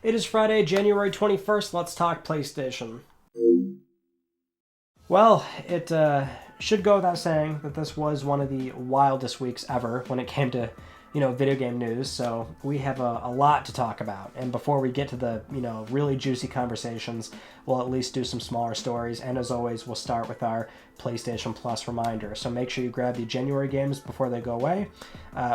It is Friday, January 21st. Let's talk PlayStation. Well, it should go without saying that this was one of the wildest weeks ever when it came to, video game news. So we have a lot to talk about. And before we get to the, really juicy conversations, we'll at least do some smaller stories. And as always, we'll start with our PlayStation Plus reminder. So make sure you grab the January games before they go away.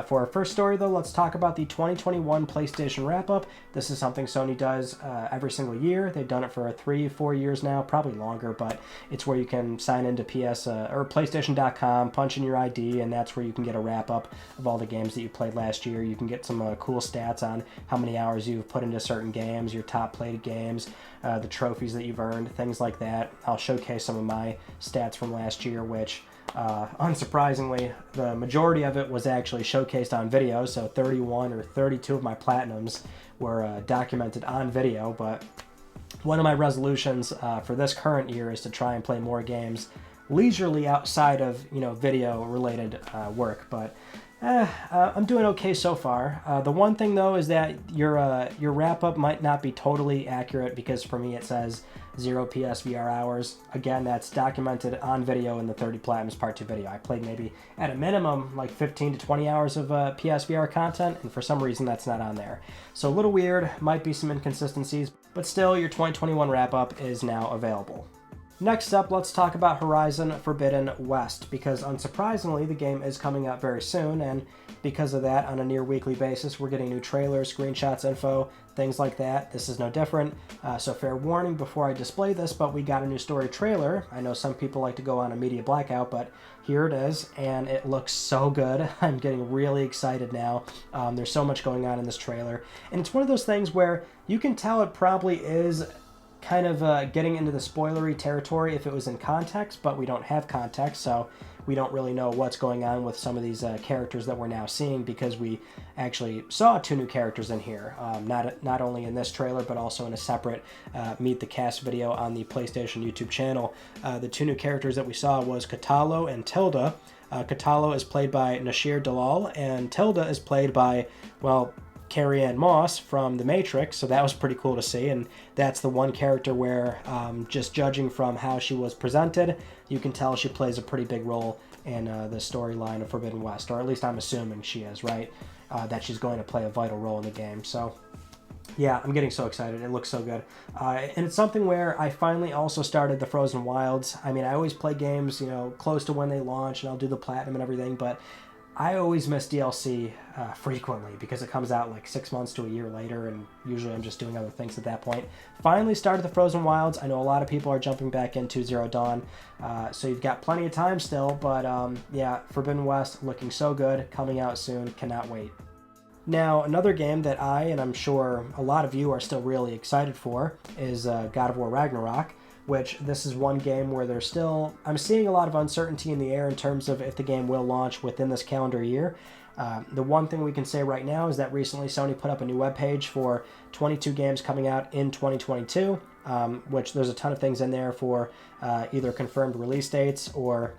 For our first story, though, let's talk about the 2021 PlayStation wrap-up. This is something Sony does every single year. They've done it for 3-4 years now, probably longer, but it's where you can sign into or PlayStation.com, punch in your ID, and that's where you can get a wrap-up of all the games that you played last year. You can get some cool stats on how many hours you've put into certain games, your top-played games, the trophies that you've earned, things like that. I'll showcase some of my stats from last year, which unsurprisingly, the majority of it was actually showcased on video, so 31 or 32 of my platinums were documented on video, but one of my resolutions for this current year is to try and play more games leisurely outside of, video-related work, but I'm doing okay so far. The one thing, though, is that your wrap-up might not be totally accurate because for me it says 0 PSVR hours. Again, that's documented on video in the 30 Platinums Part 2 video. I played maybe at a minimum like 15 to 20 hours of PSVR content, and for some reason that's not on there. So a little weird, might be some inconsistencies, but still your 2021 wrap-up is now available. Next up, let's talk about Horizon Forbidden West, because unsurprisingly, the game is coming out very soon, and because of that, on a near-weekly basis, we're getting new trailers, screenshots, info, things like that. This is no different, so fair warning before I display this, but we got a new story trailer. I know some people like to go on a media blackout, but here it is, and it looks so good. I'm getting really excited now. There's so much going on in this trailer, and it's one of those things where you can tell it probably is kind of getting into the spoilery territory if it was in context, but we don't have context, so we don't really know what's going on with some of these characters that we're now seeing, because we actually saw 2 new characters in here, not only in this trailer, but also in a separate Meet the Cast video on the PlayStation YouTube channel. The 2 new characters that we saw was TLOU and Tilda. TLOU is played by Nasir Dalal, and Tilda is played by, well, Carrie-Anne Moss from The Matrix, so that was pretty cool to see, and that's the one character where, just judging from how she was presented, you can tell she plays a pretty big role in the storyline of Forbidden West, or at least I'm assuming she is, right? That she's going to play a vital role in the game, so yeah, I'm getting so excited. It looks so good. And it's something where I finally also started the Frozen Wilds. I mean, I always play games, close to when they launch, and I'll do the platinum and everything, but I always miss DLC frequently because it comes out like 6 months to a year later, and usually I'm just doing other things at that point. Finally started the Frozen Wilds. I know a lot of people are jumping back into Zero Dawn, so you've got plenty of time still, but yeah, Forbidden West looking so good, coming out soon, cannot wait. Now, another game that I, and I'm sure a lot of you are still really excited for, is God of War Ragnarok, which this is one game where I'm seeing a lot of uncertainty in the air in terms of if the game will launch within this calendar year. The one thing we can say right now is that recently Sony put up a new webpage for 22 games coming out in 2022, which there's a ton of things in there for either confirmed release dates or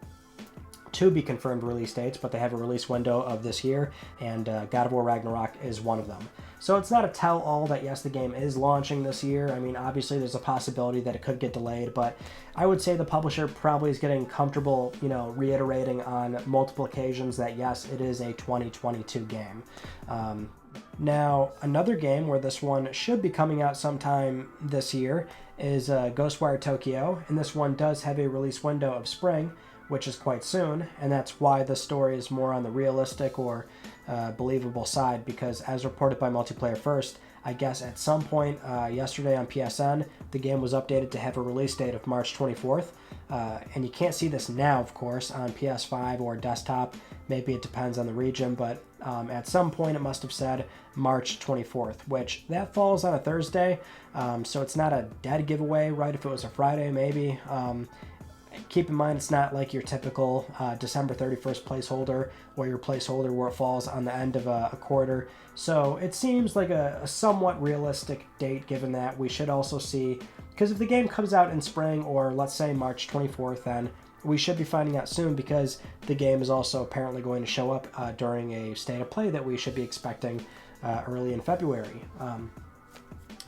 to be confirmed release dates, but they have a release window of this year, and God of War Ragnarok is one of them. So it's not a tell-all that, yes, the game is launching this year. I mean, obviously there's a possibility that it could get delayed, but I would say the publisher probably is getting comfortable, reiterating on multiple occasions that, yes, it is a 2022 game. Now, another game where this one should be coming out sometime this year is Ghostwire Tokyo, and this one does have a release window of spring, which is quite soon, and that's why the story is more on the realistic or believable side, because as reported by Multiplayer First, I guess at some point yesterday on PSN, the game was updated to have a release date of March 24th, and you can't see this now, of course, on PS5 or desktop. Maybe it depends on the region, but at some point it must have said March 24th, which that falls on a Thursday, so it's not a dead giveaway, right? If it was a Friday, maybe. Keep in mind, it's not like your typical December 31st placeholder or your placeholder where it falls on the end of a quarter. So it seems like a somewhat realistic date, given that we should also see, because if the game comes out in spring or let's say March 24th, then we should be finding out soon, because the game is also apparently going to show up during a state of play that we should be expecting early in February.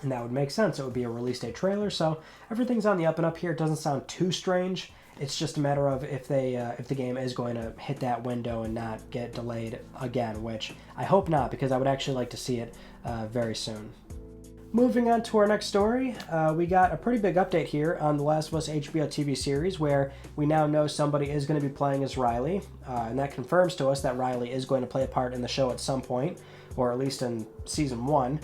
And that would make sense. It would be a release date trailer, so everything's on the up and up here. It doesn't sound too strange. It's just a matter of if the game is going to hit that window and not get delayed again, which I hope not, because I would actually like to see it very soon. Moving on to our next story, we got a pretty big update here on The Last of Us HBO TV series, where we now know somebody is going to be playing as Riley, and that confirms to us that Riley is going to play a part in the show at some point, or at least in season 1.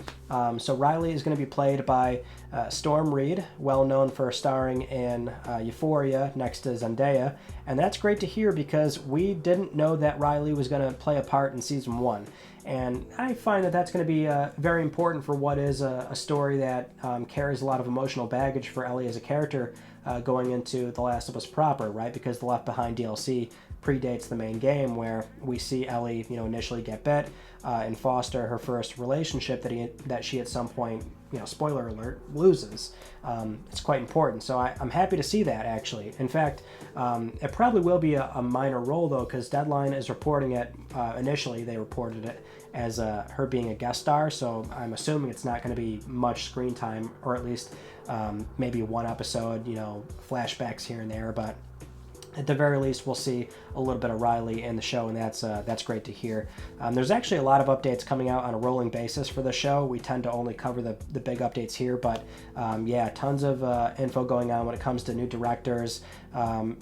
So Riley is going to be played by Storm Reid, well known for starring in Euphoria next to Zendaya, and that's great to hear because we didn't know that Riley was going to play a part in season 1. And I find that that's going to be very important for what is a story that carries a lot of emotional baggage for Ellie as a character going into The Last of Us proper, right? Because the Left Behind DLC predates the main game, where we see Ellie, initially get bit and foster her first relationship that she at some point, spoiler alert, loses. It's quite important. So I'm happy to see that, actually. In fact, it probably will be a minor role, though, because Deadline is reporting it. Initially, they reported it as her being a guest star, so I'm assuming it's not going to be much screen time, or at least maybe one episode, flashbacks here and there, but at the very least, we'll see a little bit of Riley in the show, and that's great to hear. There's actually a lot of updates coming out on a rolling basis for the show. We tend to only cover the big updates here, but yeah, tons of info going on when it comes to new directors,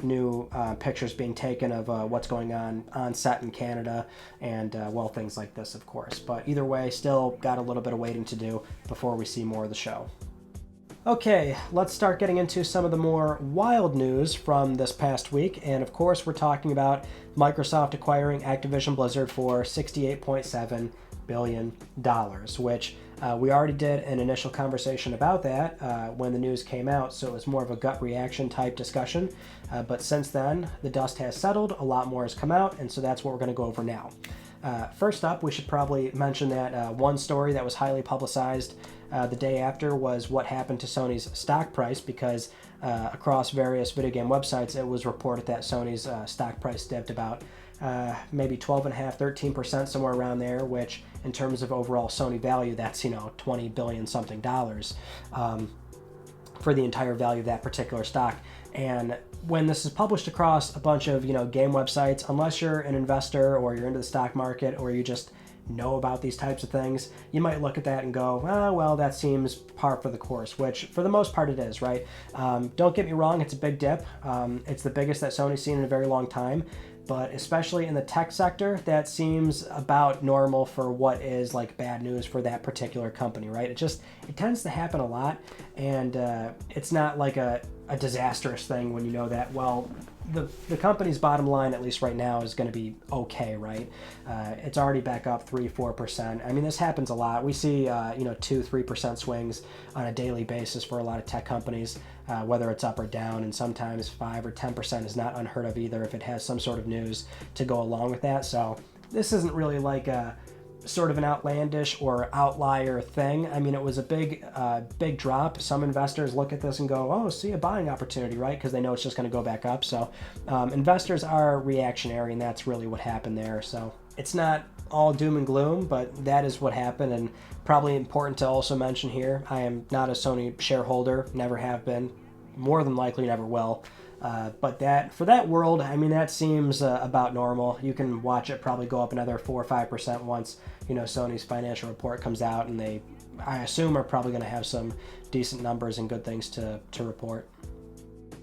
new pictures being taken of what's going on set in Canada, and well, things like this, of course. But either way, still got a little bit of waiting to do before we see more of the show. Okay, let's start getting into some of the more wild news from this past week, and of course we're talking about Microsoft acquiring Activision Blizzard for $68.7 billion, which we already did an initial conversation about that when the news came out, so it was more of a gut reaction type discussion, but since then the dust has settled, a lot more has come out, and so that's what we're going to go over now. First up, we should probably mention that one story that was highly publicized the day after was what happened to Sony's stock price, because across various video game websites it was reported that Sony's stock price dipped about maybe 12.5%, 13%, somewhere around there, which in terms of overall Sony value, that's 20 billion something dollars for the entire value of that particular stock. And when this is published across a bunch of game websites, unless you're an investor or you're into the stock market or you just know about these types of things, you might look at that and go, oh, well, that seems par for the course, which for the most part it is, right? Don't get me wrong, it's a big dip. It's the biggest that Sony's seen in a very long time, but especially in the tech sector, that seems about normal for what is like bad news for that particular company, right? It tends to happen a lot, and it's not like a disastrous thing when you know that, well, the company's bottom line, at least right now, is going to be okay, right? It's already back up 3-4%. I mean, this happens a lot. We see 2-3% swings on a daily basis for a lot of tech companies, whether it's up or down, and sometimes 5 or 10% is not unheard of either if it has some sort of news to go along with that. So this isn't really like a sort of an outlandish or outlier thing. I mean, it was a big drop. Some investors look at this and go, oh, see a buying opportunity, right? Because they know it's just going to go back up. So investors are reactionary, and that's really what happened there. So it's not all doom and gloom, but that is what happened. And probably important to also mention here, I am not a Sony shareholder, never have been, more than likely never will. But that for that world, I mean, that seems about normal. You can watch it probably go up another 4 or 5% once Sony's financial report comes out, and they, I assume, are probably going to have some decent numbers and good things to report.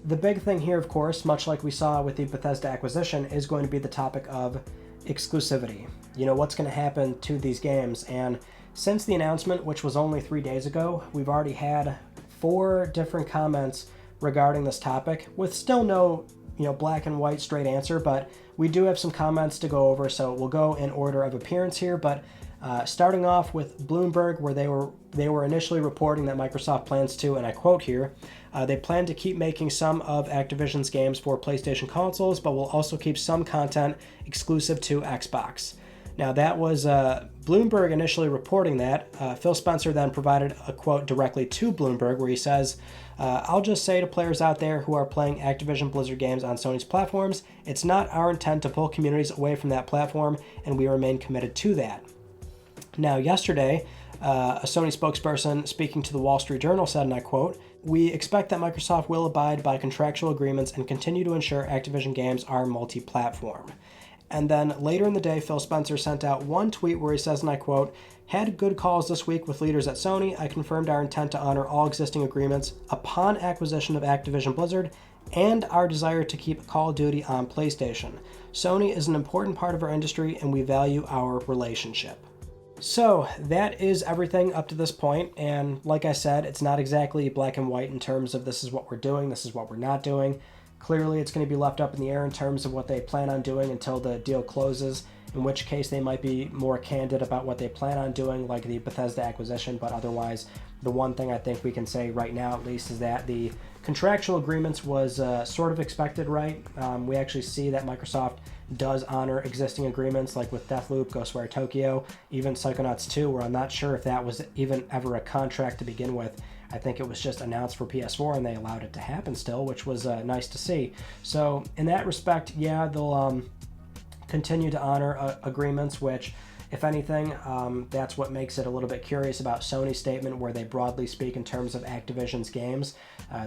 The big thing here, of course, much like we saw with the Bethesda acquisition, is going to be the topic of exclusivity. What's going to happen to these games, and since the announcement, which was only 3 days ago, we've already had 4 different comments regarding this topic, with still no black and white straight answer, but we do have some comments to go over, so we'll go in order of appearance here. But starting off with Bloomberg, where they were initially reporting that Microsoft plans to, and I quote here, they plan to keep making some of Activision's games for PlayStation consoles, but will also keep some content exclusive to Xbox. Now, that was Bloomberg initially reporting that. Phil Spencer then provided a quote directly to Bloomberg where he says, I'll just say to players out there who are playing Activision Blizzard games on Sony's platforms, it's not our intent to pull communities away from that platform, and we remain committed to that. Now, yesterday, A Sony spokesperson speaking to the Wall Street Journal said, and I quote, "We expect that Microsoft will abide by contractual agreements and continue to ensure Activision games are multi-platform." And then later in the day, Phil Spencer sent out one tweet where he says, and I quote, "Had good calls this week with leaders at Sony. I confirmed our intent to honor all existing agreements upon acquisition of Activision Blizzard and our desire to keep Call of Duty on PlayStation. Sony is an important part of our industry and we value our relationship." So that is everything up to this point, and like I said, it's not exactly black and white in terms of this is what we're doing, this is what we're not doing. Clearly it's going to be left up in the air in terms of what they plan on doing until the deal closes, in which case they might be more candid about what they plan on doing, like the Bethesda acquisition, but otherwise the one thing I think we can say right now at least is that the contractual agreements was sort of expected, right? We actually see that Microsoft does honor existing agreements like with Deathloop, Ghostwire Tokyo, even Psychonauts 2, where I'm not sure if that was even ever a contract to begin with. I think it was just announced for PS4 and they allowed it to happen still, which was nice to see. So in that respect, yeah, they'll continue to honor agreements, which if anything, that's what makes it a little bit curious about Sony's statement where they broadly speak in terms of Activision's games.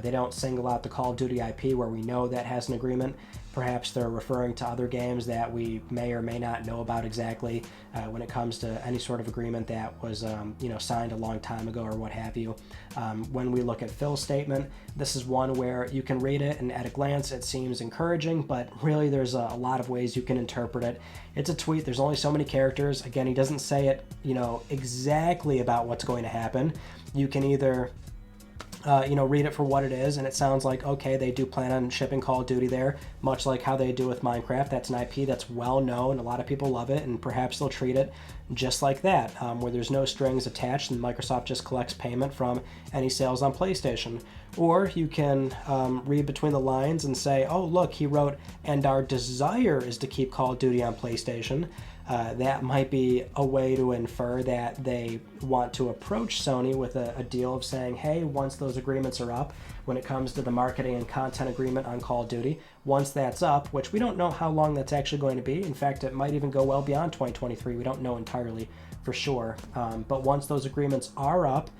They don't single out the Call of Duty IP where we know that has an agreement. Perhaps they're referring to other games that we may or may not know about exactly when it comes to any sort of agreement that was signed a long time ago or what have you. When we look at Phil's statement, this is one where you can read it and at a glance it seems encouraging, but really there's a lot of ways you can interpret it. It's a tweet, there's only so many characters. Again, he doesn't say it, exactly about what's going to happen. You can either read it for what it is, and it sounds like, okay, they do plan on shipping Call of Duty there, much like how they do with Minecraft. That's an IP that's well known, a lot of people love it, and perhaps they'll treat it just like that, where there's no strings attached and Microsoft just collects payment from any sales on PlayStation. Or you can read between the lines and say, oh, look, he wrote, and our desire is to keep Call of Duty on PlayStation. That might be a way to infer that they want to approach Sony with a deal of saying, hey, once those agreements are up, when it comes to the marketing and content agreement on Call of Duty, once that's up, which we don't know how long that's actually going to be. In fact, it might even go well beyond 2023. We don't know entirely for sure. But once those agreements are up,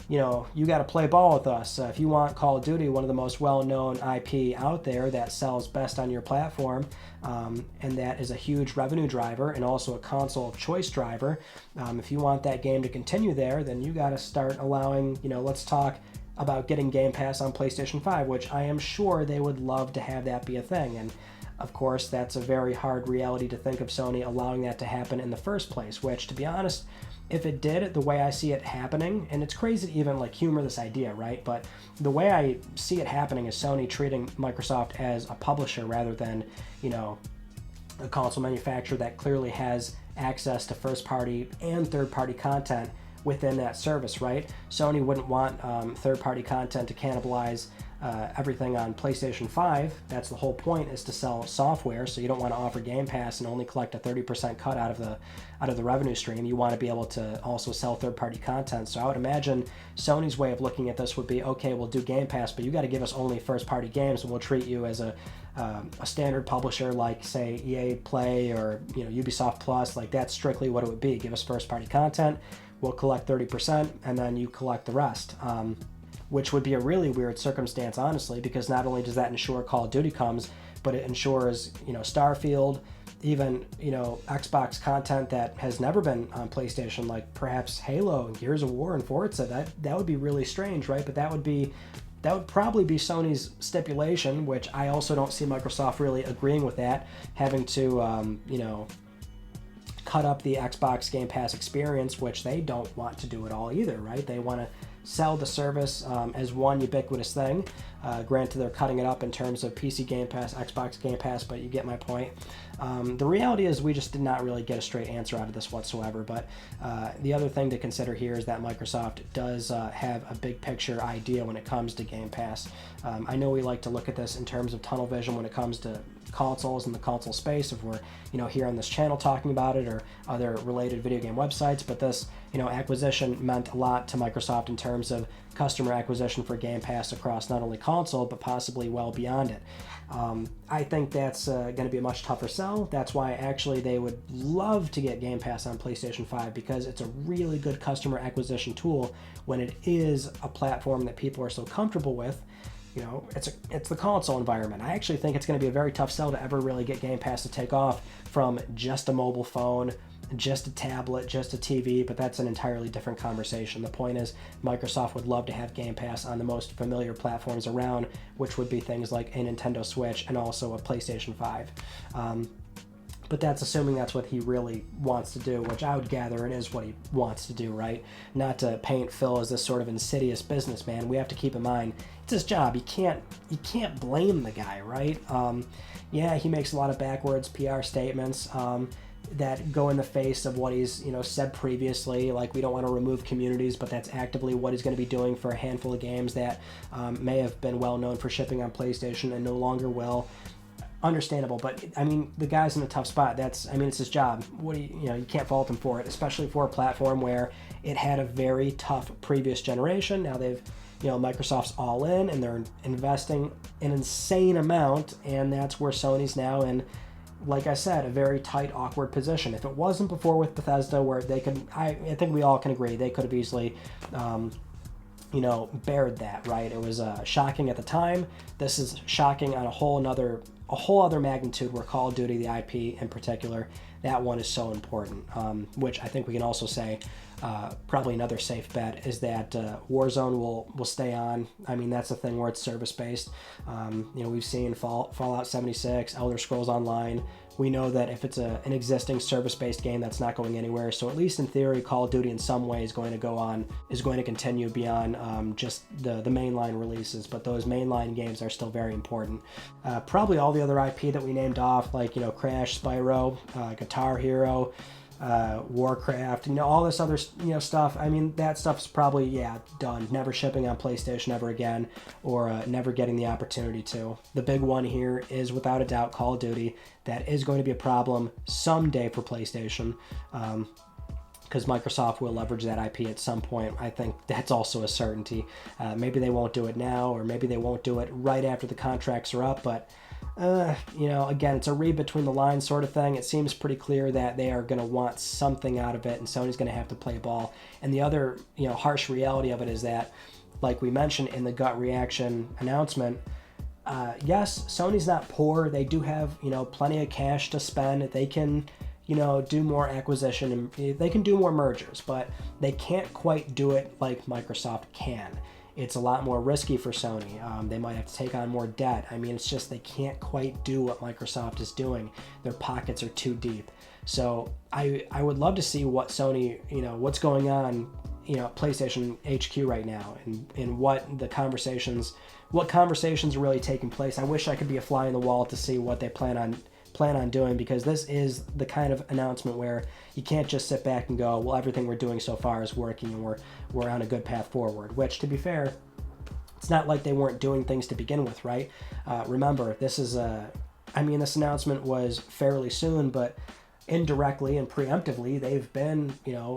you got to play ball with us. If you want Call of Duty, one of the most well-known IP out there that sells best on your platform, and that is a huge revenue driver and also a console choice driver. If you want that game to continue there, then you got to start allowing, let's talk about getting Game Pass on PlayStation 5, which I am sure they would love to have that be a thing. And of course, that's a very hard reality to think of Sony allowing that to happen in the first place, which, to be honest, if it did, the way I see it happening, and it's crazy to even humor this idea, right? But the way I see it happening is Sony treating Microsoft as a publisher rather than, a console manufacturer that clearly has access to first-party and third-party content within that service, right? Sony wouldn't want third-party content to cannibalize everything on PlayStation 5. That's the whole point, is to sell software, so you don't want to offer Game Pass and only collect a 30% cut out of the revenue stream. You want to be able to also sell third-party content. So I would imagine Sony's way of looking at this would be, okay, we'll do Game Pass, but you got to give us only first-party games, and we'll treat you as a standard publisher like, say, EA Play or Ubisoft Plus. That's strictly what it would be. Give us first-party content, we'll collect 30%, and then you collect the rest. Which would be a really weird circumstance, honestly, because not only does that ensure Call of Duty comes, but it ensures, Starfield, even, Xbox content that has never been on PlayStation, like perhaps Halo and Gears of War and Forza. That would be really strange, right? But that would probably be Sony's stipulation, which I also don't see Microsoft really agreeing with that, having to, cut up the Xbox Game Pass experience, which they don't want to do at all either, right? They want to sell the service as one ubiquitous thing. Granted, they're cutting it up in terms of PC Game Pass, Xbox Game Pass, but you get my point. The reality is we just did not really get a straight answer out of this whatsoever, but the other thing to consider here is that Microsoft does have a big picture idea when it comes to Game Pass. I know we like to look at this in terms of tunnel vision when it comes to consoles and the console space, if we're here on this channel talking about it or other related video game websites, but this acquisition meant a lot to Microsoft in terms of customer acquisition for Game Pass across not only console, but possibly well beyond it. I think that's going to be a much tougher sell. That's why actually they would love to get Game Pass on PlayStation 5, because it's a really good customer acquisition tool when it is a platform that people are so comfortable with. You know, it's the console environment. I actually think it's going to be a very tough sell to ever really get Game Pass to take off from just a mobile phone, just a tablet, just a TV, but that's an entirely different conversation. The point is, Microsoft would love to have Game Pass on the most familiar platforms around, which would be things like a Nintendo Switch and also a PlayStation 5. But that's assuming that's what he really wants to do, which I would gather it is what he wants to do, right? Not to paint Phil as this sort of insidious businessman. We have to keep in mind, it's his job. You can't blame the guy, right? Yeah, he makes a lot of backwards PR statements that go in the face of what he's said previously, like we don't want to remove communities, but that's actively what he's going to be doing for a handful of games that may have been well known for shipping on PlayStation and no longer will. Understandable, but I mean, the guy's in a tough spot. It's his job. You can't fault him for it, especially for a platform where it had a very tough previous generation. Now they've, Microsoft's all in and they're investing an insane amount, and that's where Sony's now in, like I said, a very tight, awkward position. If it wasn't before with Bethesda, where they could, I think we all can agree, they could have easily bared that, right? It was shocking at the time. This is shocking on a whole other magnitude, where Call of Duty, the IP in particular, that one is so important, which I think we can also say probably another safe bet is that Warzone will stay on. I mean, that's the thing where it's service-based. We've seen Fallout 76, Elder Scrolls Online. We know that if it's an existing service-based game, that's not going anywhere. So at least in theory, Call of Duty in some way is going to continue beyond just the mainline releases. But those mainline games are still very important. Probably all the other IP that we named off, like Crash, Spyro, Guitar Hero, Warcraft, all this other stuff. I mean, that stuff's probably done, never shipping on PlayStation ever again, or never getting the opportunity to. The big one here is without a doubt Call of Duty. That is going to be a problem someday for PlayStation, because Microsoft will leverage that IP at some point. I think that's also a certainty. Maybe they won't do it now, or maybe they won't do it right after the contracts are up, but again, it's a read between the lines sort of thing. It seems pretty clear that they are going to want something out of it, and Sony's going to have to play ball. And the other, harsh reality of it is that, like we mentioned in the gut reaction announcement, yes, Sony's not poor. They do have, plenty of cash to spend. They can, do more acquisition, and they can do more mergers, but they can't quite do it like Microsoft can. It's a lot more risky for Sony. They might have to take on more debt. I mean, it's just they can't quite do what Microsoft is doing. Their pockets are too deep. So I would love to see what Sony, what's going on, PlayStation HQ right now, and what conversations are really taking place. I wish I could be a fly in the wall to see what they plan on doing, because this is the kind of announcement where you can't just sit back and go, well, everything we're doing so far is working and we're on a good path forward, which, to be fair, it's not like they weren't doing things to begin with, right? Remember, this is this announcement was fairly soon, but indirectly and preemptively, they've been,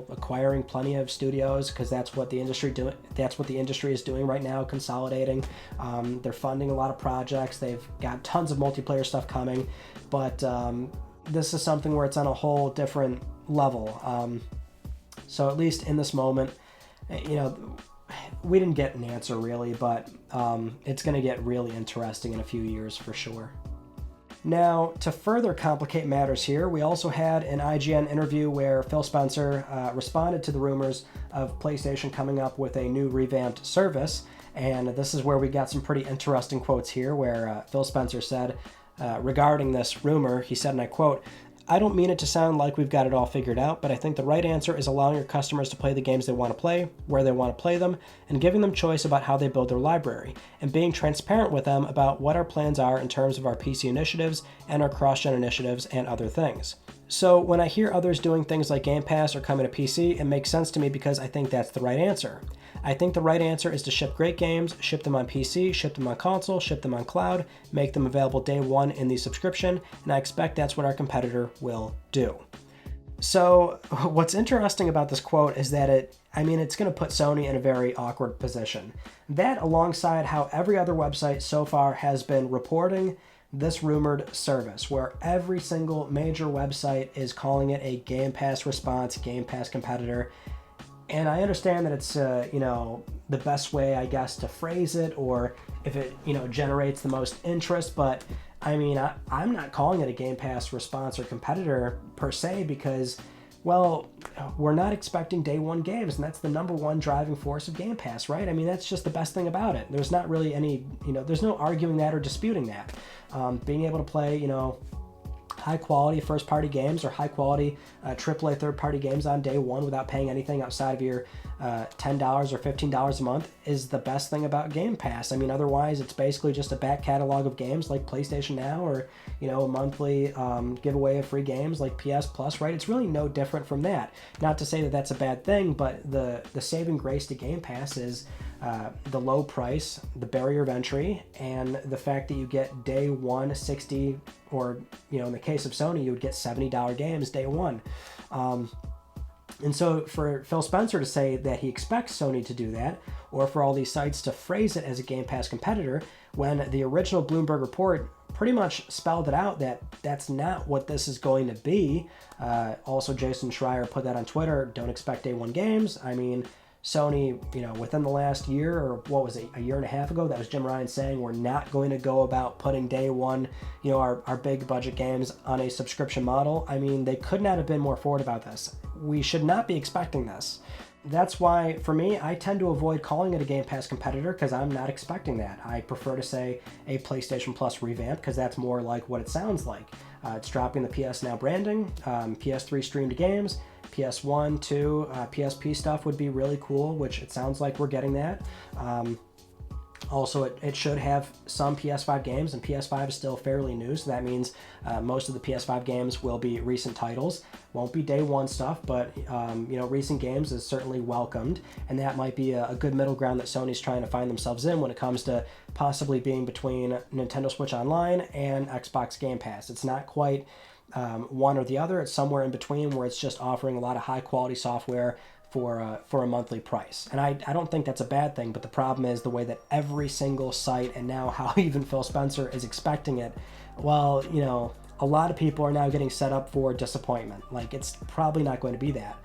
acquiring plenty of studios, because that's what the industry is doing right now, consolidating. They're funding a lot of projects. They've got tons of multiplayer stuff coming, but this is something where it's on a whole different level. So at least in this moment, we didn't get an answer really, but it's going to get really interesting in a few years for sure. Now, to further complicate matters here, we also had an IGN interview where Phil Spencer responded to the rumors of PlayStation coming up with a new revamped service, and this is where we got some pretty interesting quotes here, where Phil Spencer said, regarding this rumor, he said, and I quote, "I don't mean it to sound like we've got it all figured out, but I think the right answer is allowing your customers to play the games they want to play, where they want to play them, and giving them choice about how they build their library, and being transparent with them about what our plans are in terms of our PC initiatives and our cross-gen initiatives and other things." So when I hear others doing things like Game Pass or coming to PC, it makes sense to me because I think that's the right answer. I think the right answer is to ship great games, ship them on PC, ship them on console, ship them on cloud, make them available day one in the subscription, and I expect that's what our competitor will do. So what's interesting about this quote is that it's going to put Sony in a very awkward position. That alongside how every other website so far has been reporting this rumored service, where every single major website is calling it a Game Pass response, Game Pass competitor. And I understand that it's, the best way, I guess, to phrase it, or if it, generates the most interest. But I'm not calling it a Game Pass response or competitor per se because, well, we're not expecting day one games, and that's the number one driving force of Game Pass, right? That's just the best thing about it. There's not really any, there's no arguing that or disputing that. Being able to play, high quality first party games or high quality AAA third party games on day one without paying anything outside of your $10 or $15 a month is the best thing about Game Pass. Otherwise it's basically just a back catalog of games like PlayStation Now, or a monthly giveaway of free games like PS Plus, right? It's really no different from that. Not to say that that's a bad thing, but the saving grace to Game Pass is the low price, the barrier of entry, and the fact that you get day one 60, or in the case of Sony, you would get $70 games day one. And so for Phil Spencer to say that he expects Sony to do that, or for all these sites to phrase it as a Game Pass competitor, when the original Bloomberg report pretty much spelled it out that that's not what this is going to be. Also, Jason Schreier put that on Twitter, don't expect day one games. Sony, within the last year, or what was it, a year and a half ago, that was Jim Ryan saying we're not going to go about putting day one, our big budget games on a subscription model. They could not have been more forward about this. We should not be expecting this. That's why, for me, I tend to avoid calling it a Game Pass competitor because I'm not expecting that. I prefer to say a PlayStation Plus revamp because that's more like what it sounds like. It's dropping the PS Now branding, PS3 streamed games, PS1, 2, PSP stuff would be really cool, which it sounds like we're getting that. Also, it should have some PS5 games, and PS5 is still fairly new, so that means most of the PS5 games will be recent titles. Won't be day one stuff, but recent games is certainly welcomed, and that might be a good middle ground that Sony's trying to find themselves in when it comes to possibly being between Nintendo Switch Online and Xbox Game Pass. It's not quite one or the other. It's somewhere in between where it's just offering a lot of high quality software for a monthly price. And I don't think that's a bad thing, but the problem is the way that every single site, and now how even Phil Spencer is expecting it, well, a lot of people are now getting set up for disappointment. Like, it's probably not going to be that.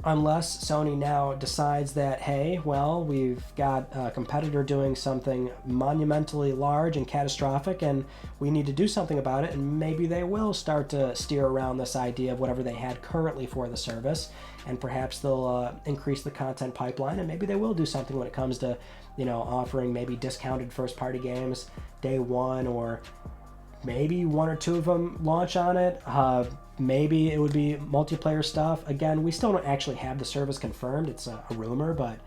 Unless Sony now decides that, hey, well, we've got a competitor doing something monumentally large and catastrophic, and we need to do something about it, and maybe they will start to steer around this idea of whatever they had currently for the service, and perhaps they'll increase the content pipeline, and maybe they will do something when it comes to, offering maybe discounted first-party games day one, or maybe one or two of them launch on it. Maybe it would be multiplayer stuff. Again, we still don't actually have the service confirmed. It's a rumor, but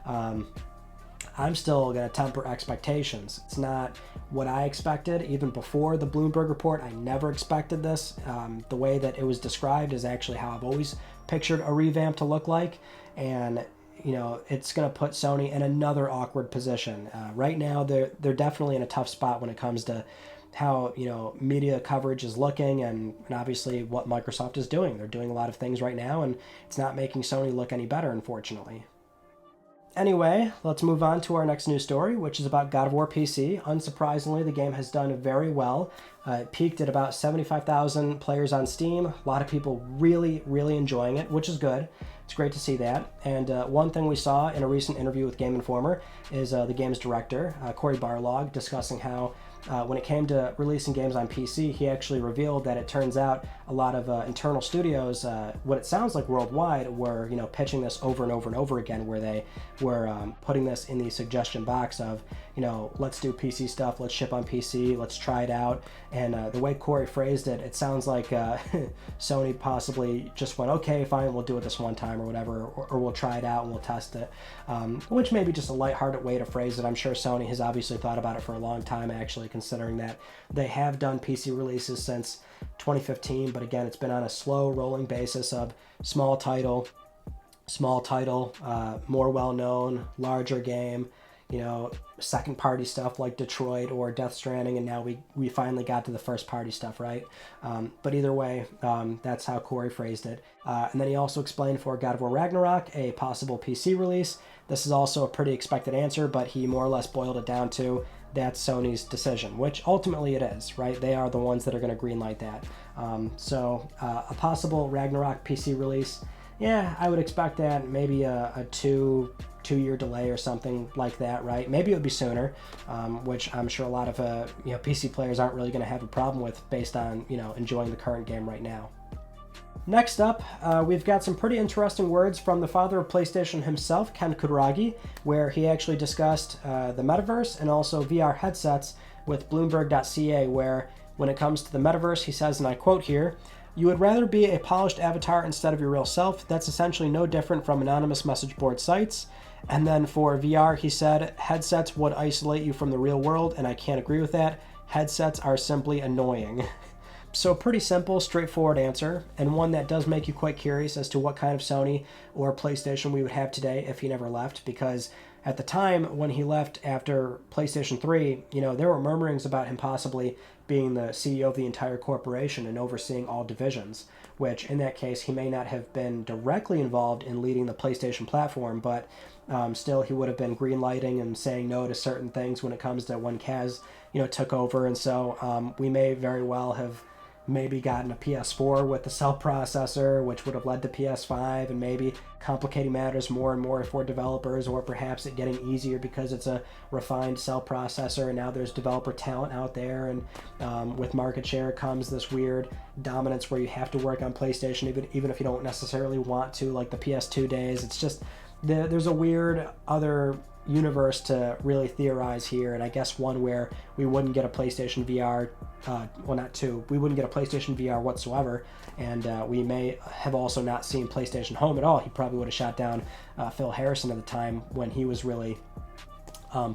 I'm still going to temper expectations. It's not what I expected. Even before the Bloomberg report, I never expected this. The way that it was described is actually how I've always pictured a revamp to look like. And it's going to put Sony in another awkward position. Right now, they're definitely in a tough spot when it comes to how media coverage is looking, and obviously what Microsoft is doing. They're doing a lot of things right now, and it's not making Sony look any better, unfortunately. Anyway, let's move on to our next news story, which is about God of War PC. Unsurprisingly, the game has done very well. It peaked at about 75,000 players on Steam. A lot of people really, really enjoying it, which is good. It's great to see that. And one thing we saw in a recent interview with Game Informer is the game's director, Cory Barlog, discussing how when it came to releasing games on PC, he actually revealed that it turns out a lot of internal studios, what it sounds like worldwide, were pitching this over and over and over again, where they were putting this in the suggestion box of let's do PC stuff, let's ship on PC, let's try it out. And the way Cory phrased it, it sounds like Sony possibly just went, okay, fine, we'll do it this one time or whatever, or we'll try it out and we'll test it, which may be just a lighthearted way to phrase it. I'm sure Sony has obviously thought about it for a long time, actually, considering that they have done PC releases since 2015, but again, it's been on a slow rolling basis of small title, more well-known, larger game, second party stuff like Detroit or Death Stranding, and now we finally got to the first party stuff, right? But either way, that's how Corey phrased it. And then he also explained for God of War Ragnarok a possible PC release. This is also a pretty expected answer, but he more or less boiled it down to that's Sony's decision, which ultimately it is, right? They are the ones that are going to greenlight that. So a possible Ragnarok PC release, yeah, I would expect that. Maybe a two-year delay or something like that, right? Maybe it would be sooner, which I'm sure a lot of PC players aren't really going to have a problem with based on enjoying the current game right now. Next up, we've got some pretty interesting words from the father of PlayStation himself, Ken Kutaragi, where he actually discussed the Metaverse and also VR headsets with Bloomberg.ca, where when it comes to the Metaverse, he says, and I quote here, "You would rather be a polished avatar instead of your real self. That's essentially no different from anonymous message board sites." And then for VR, he said, "Headsets would isolate you from the real world, and I can't agree with that. Headsets are simply annoying." So pretty simple, straightforward answer, and one that does make you quite curious as to what kind of Sony or PlayStation we would have today if he never left, because at the time when he left after PlayStation 3, there were murmurings about him possibly being the CEO of the entire corporation and overseeing all divisions, which in that case he may not have been directly involved in leading the PlayStation platform, but still he would have been greenlighting and saying no to certain things when it comes to when Kaz, took over, and so we may very well have maybe gotten a PS4 with the cell processor, which would have led to PS5, and maybe complicating matters more and more for developers, or perhaps it getting easier because it's a refined cell processor, and now there's developer talent out there, and with market share comes this weird dominance where you have to work on PlayStation even if you don't necessarily want to, like the PS2 days. It's just, there's a weird other universe to really theorize here, and I guess one where we wouldn't get a PlayStation VR, we wouldn't get a PlayStation VR whatsoever, and we may have also not seen PlayStation Home at all. He probably would have shot down Phil Harrison at the time when he was really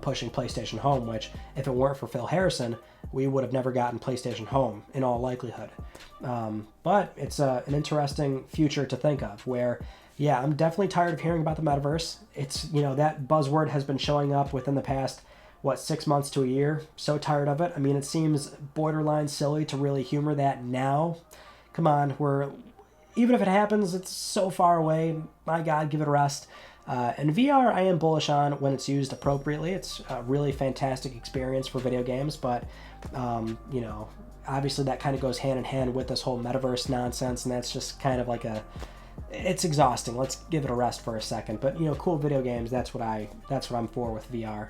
pushing PlayStation Home, which if it weren't for Phil Harrison, we would have never gotten PlayStation Home in all likelihood. But it's an interesting future to think of, where yeah, I'm definitely tired of hearing about the Metaverse. It's, that buzzword has been showing up within the past, 6 months to a year. So tired of it. I mean, it seems borderline silly to really humor that now. Come on, even if it happens, it's so far away. My God, give it a rest. And VR, I am bullish on when it's used appropriately. It's a really fantastic experience for video games, but, obviously that kind of goes hand in hand with this whole Metaverse nonsense, and that's just kind of like it's exhausting. Let's give it a rest for a second. But cool video games, that's what I'm for with VR.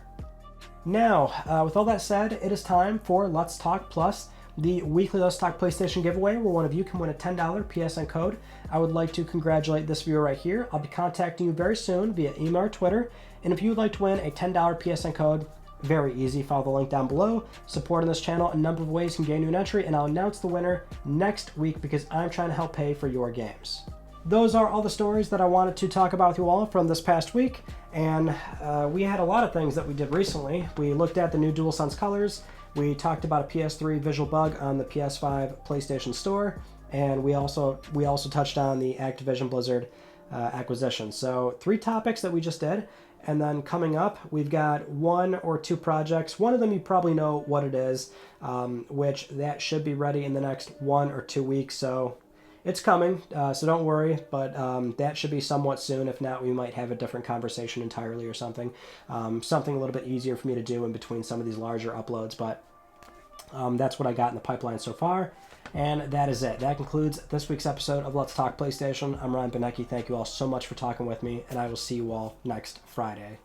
Now, with all that said, it is time for Let's Talk Plus, the weekly Let's Talk PlayStation giveaway, where one of you can win a $10 PSN code. I would like to congratulate this viewer right here. I'll be contacting you very soon via email or Twitter, and if you would like to win a $10 PSN code, very easy. Follow the link down below. Supporting this channel, a number of ways can gain you an entry, and I'll announce the winner next week because I'm trying to help pay for your games. Those are all the stories that I wanted to talk about with you all from this past week, and we had a lot of things that we did recently. We looked at the new DualSense colors, we talked about a PS3 visual bug on the PS5 PlayStation Store, and we also touched on the Activision Blizzard acquisition. So 3 topics that we just did, and then coming up, we've got 1 or 2 projects. One of them you probably know what it is, which that should be ready in the next 1 or 2 weeks, so it's coming, so don't worry, but that should be somewhat soon. If not, we might have a different conversation entirely or something. Something a little bit easier for me to do in between some of these larger uploads, but that's what I got in the pipeline so far. And that is it. That concludes this week's episode of Let's Talk PlayStation. I'm Ryan Benecki. Thank you all so much for talking with me, and I will see you all next Friday.